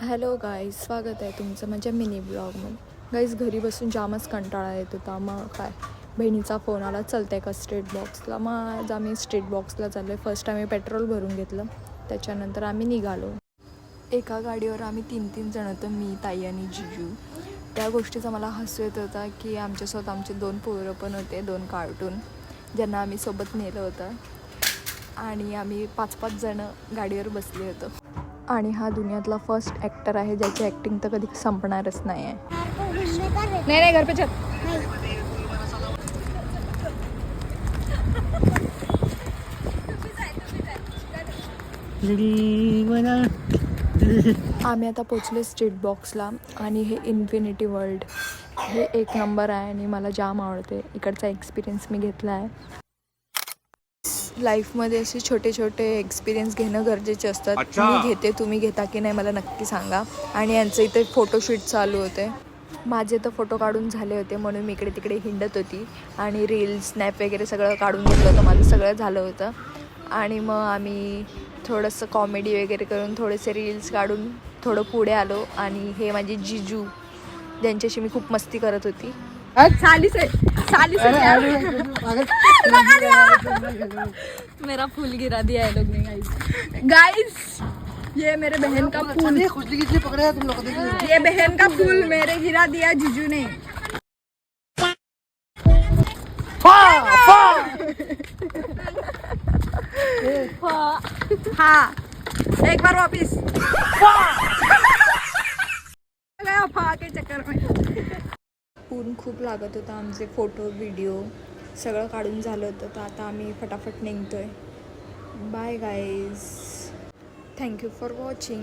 Hello guys, स्वागत आहे तुमचं माझ्या मिनी ब्लॉगमध्ये. गाईज, घरी बसून जामच कंटाळा येत होता. मग काय, बहिणीचा फोन आला, चलते का स्ट्रीट बॉक्सला. मग आज आम्ही स्ट्रीट बॉक्सला चाललो आहे. फर्स्ट आम्ही पेट्रोल भरून घेतलं, त्याच्यानंतर आम्ही निघालो. एका गाडीवर आम्ही 3 जण होतो, मी, ताई आणि जिजू. त्या गोष्टीचा मला हसू येत होता की आमच्यासोबत आमचे 2 पोरं पण होते, 2 कार्टून, ज्यांना आम्ही सोबत नेलं होतं. आणि आम्ही 5-5 जण गाडीवर बसले होतो. आणि हा दुनियातला फर्स्ट ॲक्टर आहे ज्याची ॲक्टिंग तर कधी संपणारच नाही आहे. नाही घर पे चल. आम्ही आता पोचले स्ट्रीट बॉक्सला आणि हे इन्फिनिटी वर्ल्ड हे एक नंबर आहे आणि मला जाम आवडते. इकडचा एक्सपिरियन्स मी घेतला आहे. लाईफमध्ये असे छोटे छोटे एक्सपिरियन्स घेणं गरजेचे असतात. मी घेते, तुम्ही घेता की नाही मला नक्की सांगा. आणि यांचं इथे फोटोशूट चालू होते. माझे तर फोटो काढून झाले होते म्हणून मी इकडे तिकडे हिंडत होती आणि रील्स स्नॅप वगैरे सगळं काढून घेतलं होतं. माझं सगळं झालं होतं. आणि मग आम्ही थोडंसं कॉमेडी वगैरे करून थोडेसे रील्स काढून थोडं पुढे आलो. आणि हे माझे जिजू, ज्यांच्याशी मी खूप मस्ती करत होती. मेरा फूल गिरा दिया है लोग ने. गाइस, ये मेरे बहन का फूल पकड़ा है तुम लोग. ये बहन का फूल मेरे गिरा दिया जीजू ने. हाँ, एक बार वापिस गया फा के चक्कर में. ऊन खूप लागत होता. आमचे फोटो व्हिडिओ सगळं काढून झालं होतं. तर आता आम्ही फटाफट निघतोय. Bye guys, thank you for watching.